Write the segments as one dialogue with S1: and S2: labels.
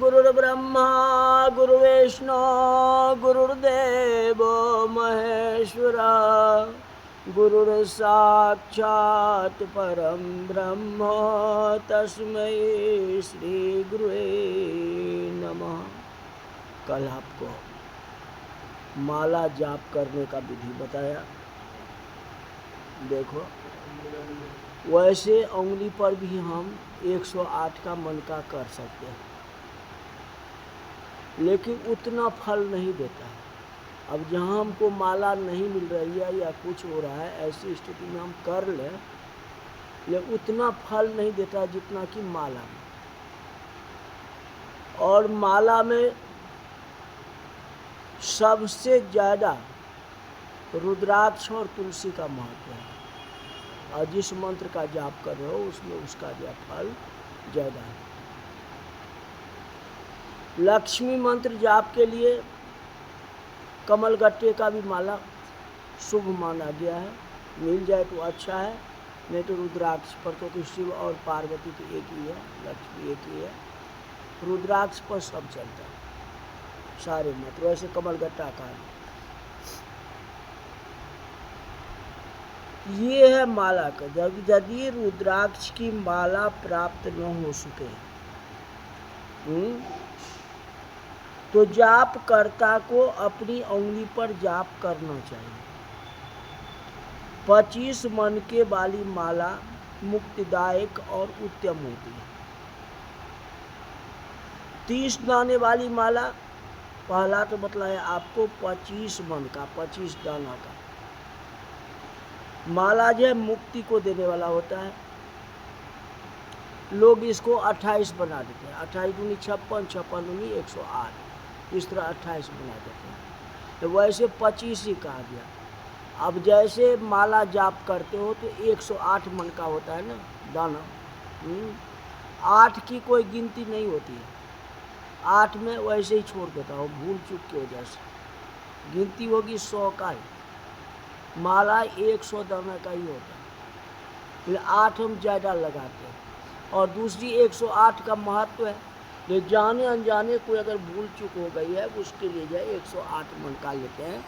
S1: गुरुर्ब्रह्मा गुरुर्विष्णु गुरुर्देव महेश्वरा गुरुर्साक्षात् परम ब्रह्म तस्मै श्री गुरुवे नमः। कल आपको माला जाप करने का विधि बताया। देखो, वैसे उंगली पर भी हम 108 का मन का कर सकते हैं, लेकिन उतना फल नहीं देता है। अब जहाँ हमको माला नहीं मिल रही है या कुछ हो रहा है, ऐसी स्थिति में हम कर लें, लेकिन उतना फल नहीं देता जितना कि माला में। और माला में सबसे ज़्यादा रुद्राक्ष और तुलसी का महत्व है, और जिस मंत्र का जाप कर रहे हो उसमें उसका जो फल ज़्यादा है। लक्ष्मी मंत्र जाप के लिए कमलगट्टे का भी माला शुभ माना गया है। मिल जाए तो अच्छा है, नहीं तो रुद्राक्ष पर, क्योंकि शिव और पार्वती तो एक ही है, लक्ष्मी एक ही है। रुद्राक्ष पर सब चलता है, सारे मंत्र। वैसे कमलगट्टा का ये है माला का। जब यदि रुद्राक्ष की माला प्राप्त न हो सके तो जापकर्ता को अपनी उंगली पर जाप करना चाहिए। 25 मन के वाली माला मुक्तिदायक और उत्तम होती है। 30 दाने वाली माला, पहला तो बतलाया आपको 25 मन का, 25 दाना का माला जो है मुक्ति को देने वाला होता है। लोग इसको 28 बना देते हैं, 28 दूनी 56, 56 दूनी 108, इस तरह 28 बना देते हैं। तो वैसे 25 ही कहा गया। अब जैसे माला जाप करते हो तो 108 मन का होता है ना दाना। 8 की कोई गिनती नहीं होती है, 8 में वैसे ही छोड़ देता हो, भूल चूक की वजह से। गिनती होगी 100 का ही। माला 100 दाना का ही होता है, फिर 8 हम ज़्यादा लगाते हैं। और दूसरी 108 का महत्व है, ये जाने अनजाने कोई अगर भूल चूक हो गई है उसके लिए जो 108 मन का लेते हैं,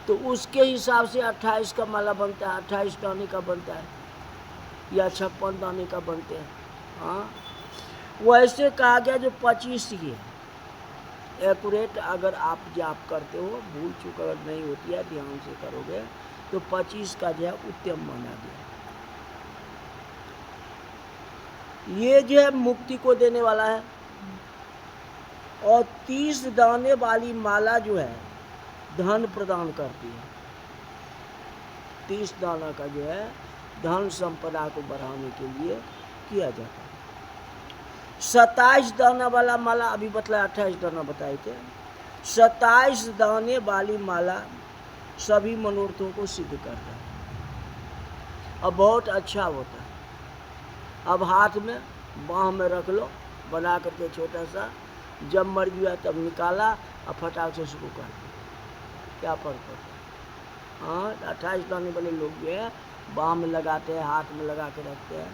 S1: तो उसके हिसाब से 28 का माला बनता है, 28 दाने का बनता है, या 56 दाने का बनते हैं। हाँ, वैसे कहा गया जो 25 ही है एक्यूरेट। अगर आप जाप करते हो, भूल चूक अगर नहीं होती है, ध्यान से करोगे तो 25 का जो है उत्तम माना गया। ये जो है मुक्ति को देने वाला है। और 30 दाने वाली माला जो है धन प्रदान करती है। 30 दाना का जो है धन संपदा को बढ़ाने के लिए किया जाता है। 27 दाना वाला माला अभी बतलाया, 28 दाना बताए थे। 27 दाने वाली माला सभी मनोरथों को सिद्ध करता है और बहुत अच्छा होता है। अब हाथ में बाँह में रख लो, बना करके छोटा सा, जब मर गया तब निकाला और फटाक से शुरू कर दिया, क्या फर्क पड़ता है। हाँ, 28 दाने वाले लोग जो है बाँह में लगाते हैं, हाथ में लगा के रखते हैं,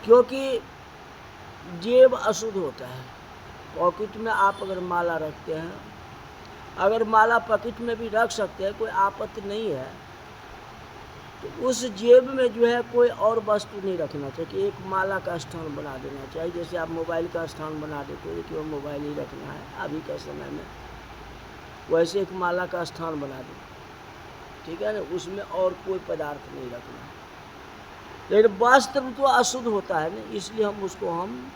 S1: क्योंकि जेब अशुद्ध होता है। पॉकेट में आप अगर माला रखते हैं, अगर माला पॉकेट में भी रख सकते हैं, कोई आपत्ति नहीं है, तो उस जेब में जो है कोई और वस्तु नहीं रखना चाहिए कि एक माला का स्थान बना देना चाहिए। जैसे आप मोबाइल का स्थान बना देते हो कि वो मोबाइल ही रखना है अभी के समय में, वैसे एक माला का स्थान बना दो, ठीक है ना, उसमें और कोई पदार्थ नहीं रखना है। लेकिन वस्त्र तो अशुद्ध होता है ना, इसलिए हम उसको हम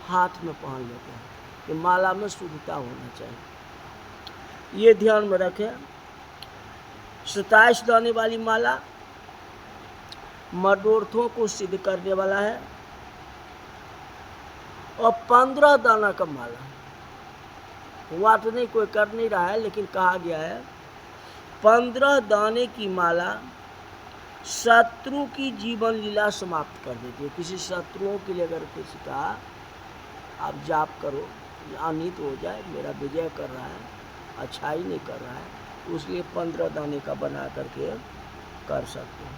S1: हाथ में पहन लेते हैं कि माला में शुद्धता होना चाहिए, ये ध्यान में रखें। 27 दाने वाली माला मनोरथों को सिद्ध करने वाला है। और 15 दाना का माला हुआ तो नहीं, कोई कर नहीं रहा है, लेकिन कहा गया है 15 दाने की माला शत्रु की जीवन लीला समाप्त कर देती है। किसी शत्रुओं के लिए अगर किसी का आप जाप करो, अनित हो जाए, मेरा विजय कर रहा है, अच्छाई नहीं कर रहा है, उसलिए 15 दाने का बना करके कर सकते हैं।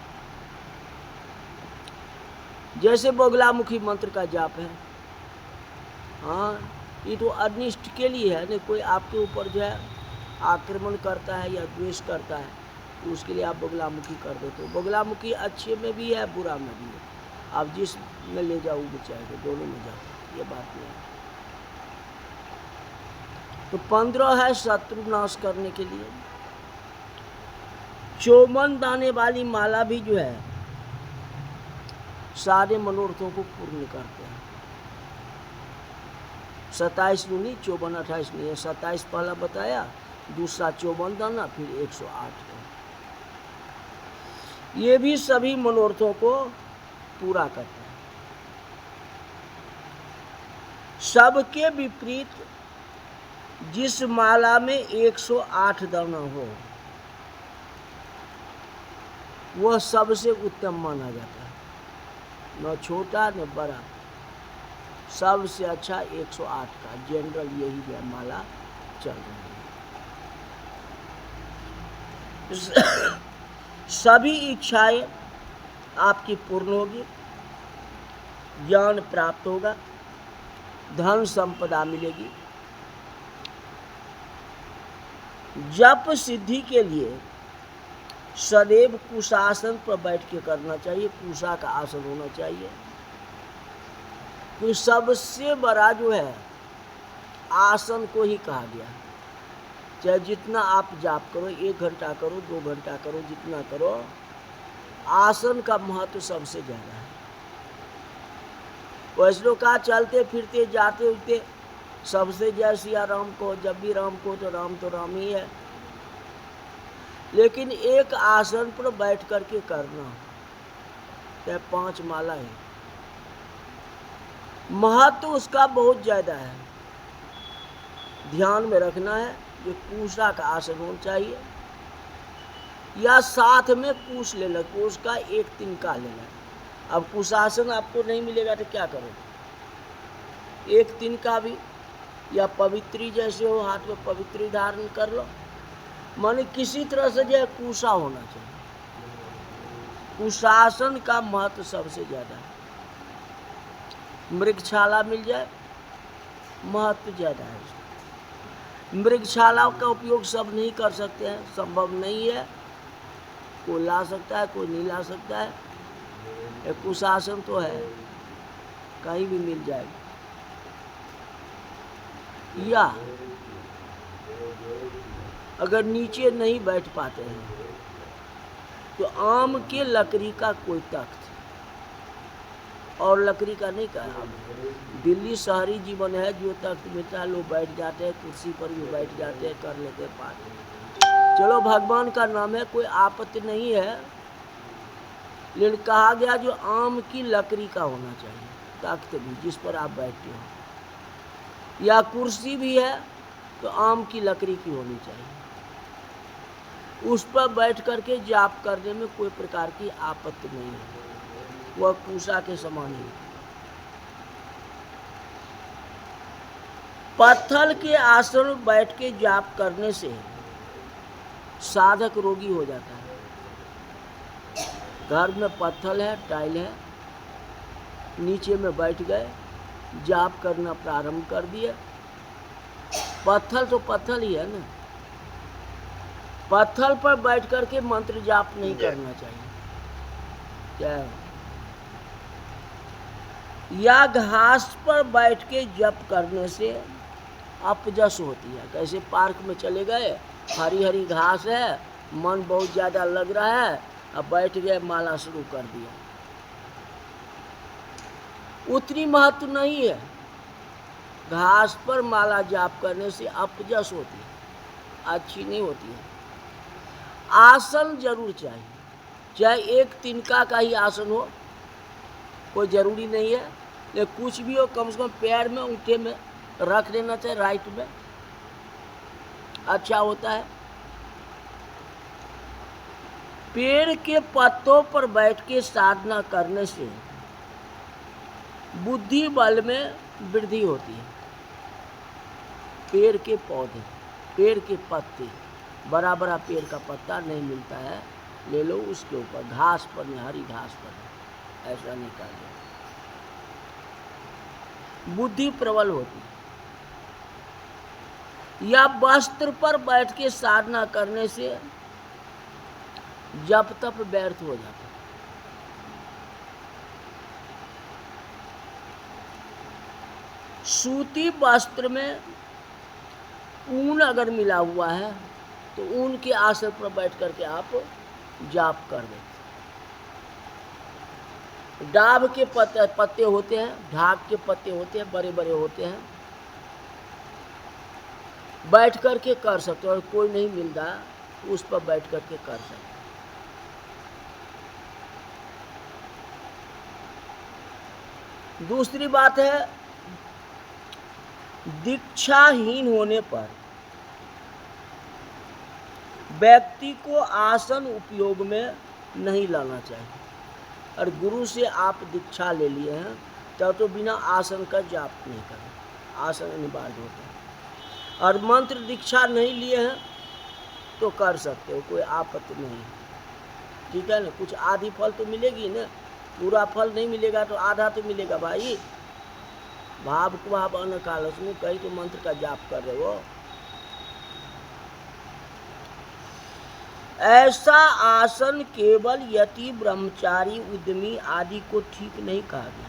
S1: जैसे बगलामुखी मंत्र का जाप है, हाँ, ये तो अनिष्ट के लिए है। नहीं कोई आपके ऊपर जो है आक्रमण करता है या द्वेष करता है तो उसके लिए आप बगलामुखी कर देते हो। बगलामुखी अच्छे में भी है, बुरा में भी है। आप जिस में ले जाओ वो चाहे दोनों में जाओ, ये बात नहीं है। तो 15 है शत्रु नाश करने के लिए। 54 दाने वाली माला भी जो है सारे मनोरथों को पूर्ण करते हैं। 27 नहीं, 54 28 नहीं है। 27 पहला बताया, दूसरा 54 दाना, फिर 108 का। ये भी सभी मनोरथों को पूरा करते हैं। सबके विपरीत जिस माला में 108 दाना हो वह सबसे उत्तम माना जाता है, न छोटा न बड़ा। सबसे अच्छा 108 का जनरल यही है माला चल रही है। सभी इच्छाएं आपकी पूर्ण होगी, ज्ञान प्राप्त होगा, धन संपदा मिलेगी। जप सिद्धि के लिए सदैव कुशासन पर बैठ के करना चाहिए। कुशा का आसन होना चाहिए। तो सबसे बड़ा जो है आसन को ही कहा गया। चाहे जितना आप जाप करो, 1 घंटा करो, 2 घंटा करो, जितना करो, आसन का महत्व सबसे ज़्यादा है। वैसे लोग कहा चलते फिरते जाते उठते सबसे जय सिया राम को, जब भी राम को तो राम ही है। लेकिन एक आसन पर बैठ करके करना, चाहे 5 माला है, महत्व उसका बहुत ज़्यादा है। ध्यान में रखना है कि कुशा का आसन होना चाहिए, या साथ में कुश लेना, कुश का 1 तिनका लेना। अब कुशासन आपको नहीं मिलेगा तो क्या करोगे? 1 तिनका भी, या पवित्री जैसे हो, हाथ में पवित्री धारण कर लो। माने किसी तरह से जो है कुशा होना चाहिए। कुशासन का महत्व सबसे ज़्यादा है। मृगछाला मिल जाए, महत्व ज़्यादा है। मृगछाला का उपयोग सब नहीं कर सकते हैं, संभव नहीं है। कोई ला सकता है, कोई नहीं ला सकता है। एक कुशासन तो है, कहीं भी मिल जाएगा। या अगर नीचे नहीं बैठ पाते हैं तो आम के लकड़ी का कोई तख्त, और लकड़ी का नहीं कहा, दिल्ली शहरी जीवन है, जो तख्त मिलता है लोग बैठ जाते हैं, कुर्सी पर भी बैठ जाते हैं, कर लेते हैं पाठ। चलो भगवान का नाम है, कोई आपत्ति नहीं है। लेकिन कहा गया जो आम की लकड़ी का होना चाहिए, तख्त भी जिस पर आप बैठते हो, या कुर्सी भी है तो आम की लकड़ी की होनी चाहिए। उस पर बैठ करके जाप करने में कोई प्रकार की आपत्ति नहीं है, वह पूषा के समान ही। पत्थर के आसन में बैठ के जाप करने से साधक रोगी हो जाता है। घर में पत्थर है, टाइल है, नीचे में बैठ गए, जाप करना प्रारंभ कर दिए। पत्थर तो पत्थर ही है ना, पत्थर पर बैठ करके मंत्र जाप नहीं करना चाहिए। क्या या घास पर बैठ के जप करने से अपजस होती है। कैसे पार्क में चले गए, हरी हरी घास है, मन बहुत ज़्यादा लग रहा है, अब बैठ गए, माला शुरू कर दिया, उतनी महत्व नहीं है। घास पर माला जाप करने से अपजस होती है, अच्छी नहीं होती है। आसन जरूर चाहिए, चाहे 1 तिनका का ही आसन हो, कोई ज़रूरी नहीं है, लेकिन कुछ भी हो, कम से कम पैर में अंगूठे में रख देना चाहिए, राइट में, अच्छा होता है। पेड़ के पत्तों पर बैठ के साधना करने से बुद्धि बल में वृद्धि होती है। पेड़ के पौधे, पेड़ के पत्ते, बड़ा बड़ा पेड़ का पत्ता नहीं मिलता है, ले लो, उसके ऊपर घास पर नहीं, हरी घास पर, ऐसा नहीं करना। बुद्धि प्रबल होती है। या वस्त्र पर बैठ के साधना करने से जप तप व्यर्थ हो जाता है। सूती वस्त्र में ऊन अगर मिला हुआ है तो ऊन के आसन पर बैठ करके आप जाप कर देते। डाब के पत्ते होते हैं, ढाक के पत्ते होते हैं, बड़े बड़े होते हैं, बैठ करके कर सकते हो। और कोई नहीं मिलता उस पर बैठ करके कर सकते। दूसरी बात है, दीक्षाहीन होने पर व्यक्ति को आसन उपयोग में नहीं लाना चाहिए। और गुरु से आप दीक्षा ले लिए हैं तो बिना आसन का जाप नहीं करें, आसन अनिवार्य होता है। और मंत्र दीक्षा नहीं लिए हैं तो कर सकते हो, कोई आपत्ति नहीं, ठीक है ना। कुछ आधी फल तो मिलेगी ना, पूरा फल नहीं मिलेगा तो आधा तो मिलेगा भाई। भाव को भाव अन्न कालस में कहीं तो मंत्र का जाप कर रहे हो। ऐसा आसन केवल यति, ब्रह्मचारी, उद्यमी आदि को ठीक नहीं कहा गया।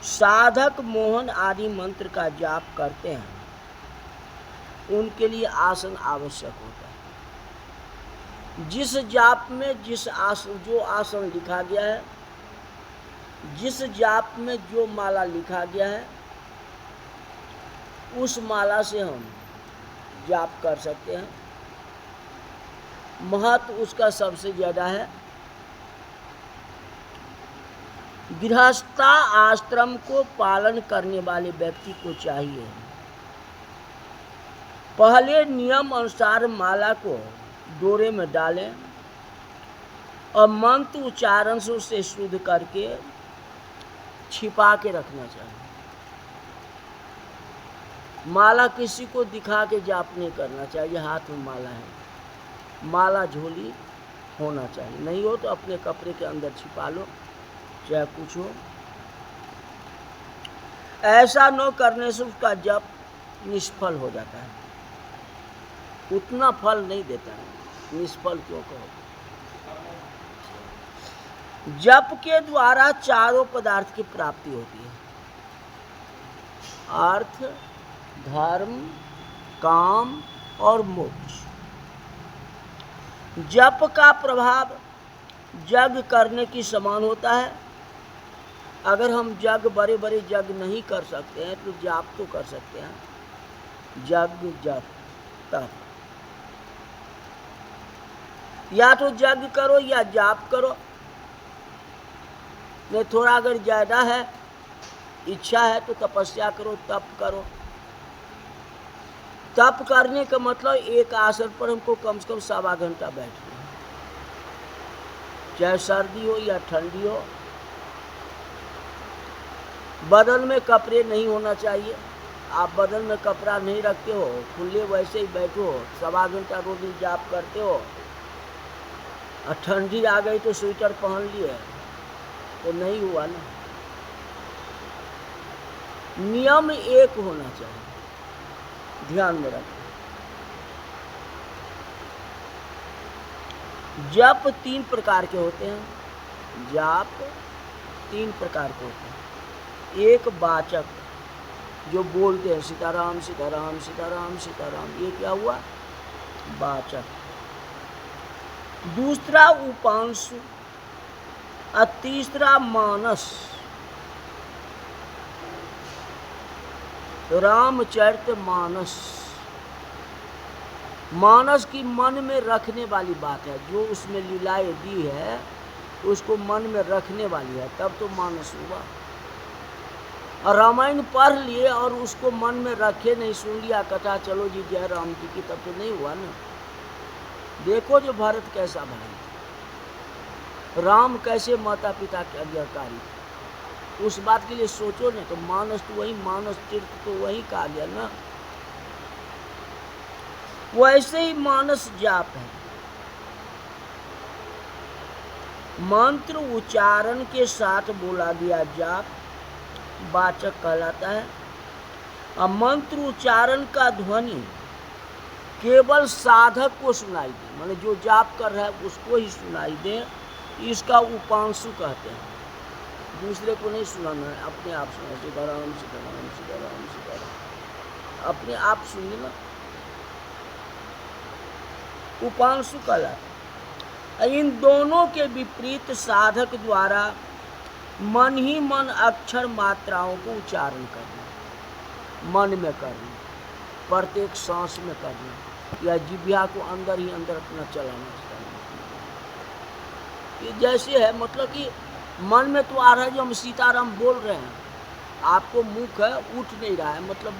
S1: साधक मोहन आदि मंत्र का जाप करते हैं, उनके लिए आसन आवश्यक होता है। जिस जाप में जिस आसन, जो आसन लिखा गया है, जिस जाप में जो माला लिखा गया है, उस माला से हम जाप कर सकते हैं। महत्व उसका सबसे ज़्यादा है। गृहस्था आश्रम को पालन करने वाले व्यक्ति को चाहिए पहले नियम अनुसार माला को डोरे में डालें और मंत्र उच्चारण से उसे शुद्ध करके छिपा के रखना चाहिए। माला किसी को दिखा के जाप नहीं करना चाहिए। हाथ में माला है, माला झोली होना चाहिए, नहीं हो तो अपने कपड़े के अंदर छिपा लो, चाहे कुछ हो। ऐसा न करने से उसका जप निष्फल हो जाता है, उतना फल नहीं देता है। निष्फल क्यों कहो? जप के द्वारा चारों पदार्थ की प्राप्ति होती है, अर्थ, धर्म, काम और मोक्ष। जप का प्रभाव यज्ञ करने की समान होता है। अगर हम यज्ञ, बड़े बड़े यज्ञ नहीं कर सकते हैं तो जाप तो कर सकते हैं। यज्ञ, जप, तप, या तो यज्ञ करो या जाप करो। नहीं, थोड़ा अगर ज़्यादा है, इच्छा है तो तपस्या करो, तप करो। तप करने का मतलब एक आसन पर हमको कम से कम 1.25 घंटा बैठना है, चाहे सर्दी हो या ठंडी हो। बदन में कपड़े नहीं होना चाहिए। आप बदन में कपड़ा नहीं रखते हो, खुले वैसे ही बैठो, 1.25 घंटा रोज जाप करते हो, और ठंडी आ गई तो स्वेटर पहन लिए तो नहीं हुआ ना। नियम एक होना चाहिए, ध्यान में रखें। जप 3 प्रकार के होते हैं। जाप 3 प्रकार के होते हैं। एक वाचक, जो बोलते हैं सीताराम सीताराम सीताराम सीताराम, ये क्या हुआ? वाचक। दूसरा उपांशु और तीसरा मानस। रामचरित मानस, मानस की मन में रखने वाली बात है, जो उसमें लीलाएं दी है उसको मन में रखने वाली है, तब तो मानस हुआ। और रामायण पढ़ लिए और उसको मन में रखे नहीं, सुन लिया कथा, चलो जी जय राम जी की, तब तो नहीं हुआ ना। देखो जो भरत कैसा भाई, राम कैसे माता पिता के आज्ञाकारी, उस बात के लिए सोचो ना। तो मानस तो वही, मानस तीर्थ तो वही कहा गया ना। वैसे ही मानस जाप है। मंत्र उच्चारण के साथ बोला गया जाप वाचक कहलाता है। और मंत्र उच्चारण का ध्वनि केवल साधक को सुनाई दे, माने जो जाप कर रहा है उसको ही सुनाई दे, इसका उपांशु कहते हैं। दूसरे को नहीं सुनाना है, अपने आप सुना, सीताराम सीताराम सीताराम सीताराम, अपने आप सुनिए ना, उपांशु कहलाता है। इन दोनों के विपरीत साधक द्वारा मन ही मन अक्षर मात्राओं को उच्चारण करना, मन में करना, प्रत्येक सांस में करना, या जिह्वा को अंदर ही अंदर अपना चलाना। ये जैसे है, मतलब कि मन में तो आ रहा है जो हम सीताराम बोल रहे हैं, आपको मुख है उठ नहीं रहा है, मतलब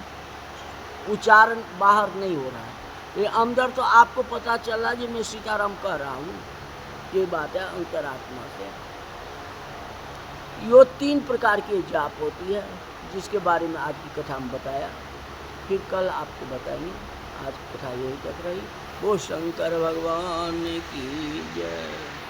S1: उच्चारण बाहर नहीं हो रहा है, ये अंदर तो आपको पता चल रहा है कि मैं सीताराम कह रहा हूँ। ये बात है अंतरात्मा से। यो 3 प्रकार की जाप होती है, जिसके बारे में आज की कथा में बताया, फिर कल आपको बताएंगे। आज कथा यही तक रही। वो शंकर भगवान की जय।